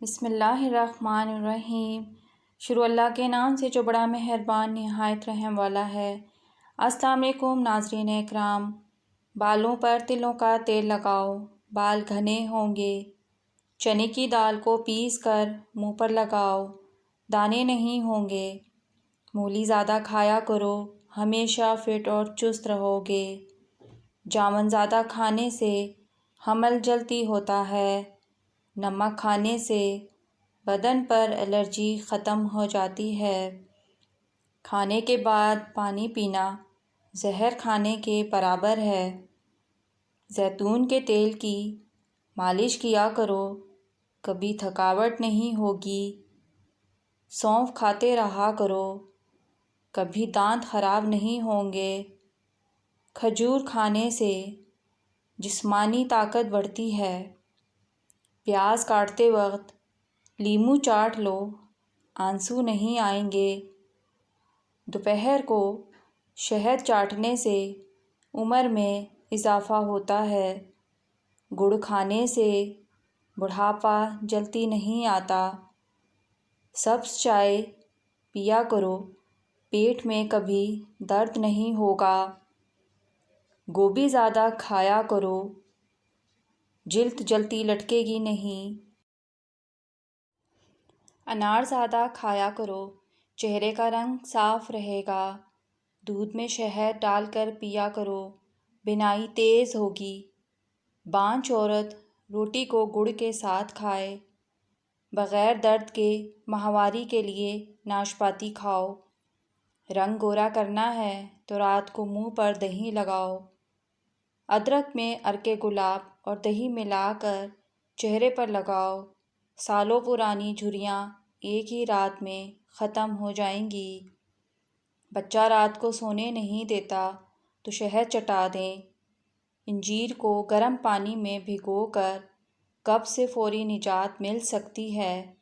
بسم اللہ الرحمن الرحیم۔ شروع اللہ کے نام سے جو بڑا مہربان نہایت رحم والا ہے۔ السلام علیکم ناظرین اکرام۔ بالوں پر تلوں کا تیل لگاؤ، بال گھنے ہوں گے۔ چنے کی دال کو پیس کر منہ پر لگاؤ، دانے نہیں ہوں گے۔ مولی زیادہ کھایا کرو، ہمیشہ فٹ اور چست رہو گے۔ جامن زیادہ کھانے سے حمل جلدی ہوتا ہے۔ نمک کھانے سے بدن پر الرجی ختم ہو جاتی ہے۔ کھانے کے بعد پانی پینا زہر کھانے کے برابر ہے۔ زیتون کے تیل کی مالش کیا کرو، کبھی تھکاوٹ نہیں ہوگی۔ سونف کھاتے رہا کرو، کبھی دانت خراب نہیں ہوں گے۔ کھجور کھانے سے جسمانی طاقت بڑھتی ہے۔ پیاز کاٹتے وقت لیموں چاٹ لو، آنسو نہیں آئیں گے۔ دوپہر کو شہد چاٹنے سے عمر میں اضافہ ہوتا ہے۔ گڑ کھانے سے بڑھاپا جلدی نہیں آتا۔ سبز چائے پیا کرو، پیٹ میں کبھی درد نہیں ہوگا۔ گوبھی زیادہ کھایا کرو، جلد جلدی لٹکے گی نہیں۔ انار زیادہ کھایا کرو، چہرے کا رنگ صاف رہے گا۔ دودھ میں شہد ڈال کر پیا کرو، بینائی تیز ہوگی۔ بانجھ عورت روٹی کو گڑ کے ساتھ کھائے۔ بغیر درد کے ماہواری کے لیے ناشپاتی کھاؤ۔ رنگ گورا کرنا ہے تو رات کو منہ پر دہی لگاؤ۔ ادرک میں عرق گلاب اور دہی ملا کر چہرے پر لگاؤ۔ سالوں پرانی جھریاں ایک ہی رات میں ختم ہو جائیں گی۔ بچہ رات کو سونے نہیں دیتا تو شہد چٹا دیں۔ انجیر کو گرم پانی میں بھگو کر قبض سے فوری نجات مل سکتی ہے۔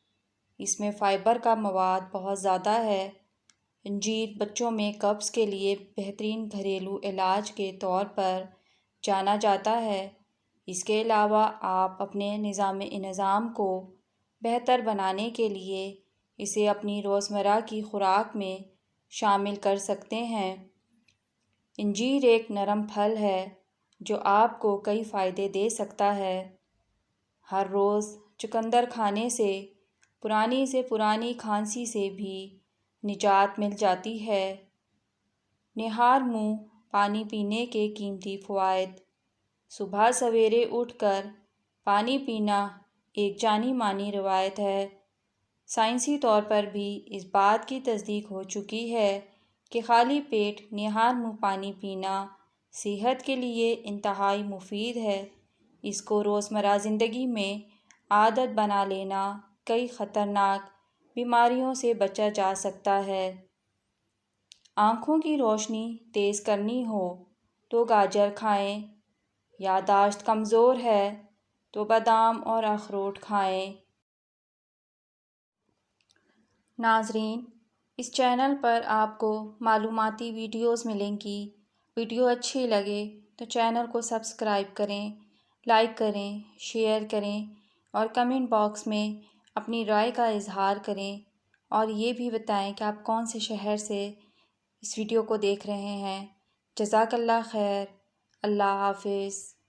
اس میں فائبر کا مواد بہت زیادہ ہے۔ انجیر بچوں میں قبض کے لیے بہترین گھریلو علاج کے طور پر جانا جاتا ہے۔ اس کے علاوہ آپ اپنے نظام انہضام کو بہتر بنانے کے لیے اسے اپنی روزمرہ کی خوراک میں شامل کر سکتے ہیں۔ انجیر ایک نرم پھل ہے جو آپ کو کئی فائدے دے سکتا ہے۔ ہر روز چقندر کھانے سے پرانی کھانسی سے بھی نجات مل جاتی ہے۔ نہار منہ پانی پینے کے قیمتی فوائد۔ صبح سویرے اٹھ کر پانی پینا ایک جانی مانی روایت ہے۔ سائنسی طور پر بھی اس بات کی تصدیق ہو چکی ہے کہ خالی پیٹ نہار منہ پانی پینا صحت کے لیے انتہائی مفید ہے۔ اس کو روزمرہ زندگی میں عادت بنا لینا کئی خطرناک بیماریوں سے بچا جا سکتا ہے۔ آنکھوں کی روشنی تیز کرنی ہو تو گاجر کھائیں۔ یادداشت کمزور ہے تو بادام اور اخروٹ کھائیں۔ ناظرین، اس چینل پر آپ کو معلوماتی ویڈیوز ملیں گی۔ ویڈیو اچھی لگے تو چینل کو سبسکرائب کریں، لائک کریں، شیئر کریں اور کمنٹ باکس میں اپنی رائے کا اظہار کریں، اور یہ بھی بتائیں کہ آپ کون سے شہر سے اس ویڈیو کو دیکھ رہے ہیں۔ جزاک اللہ خیر۔ اللہ حافظ۔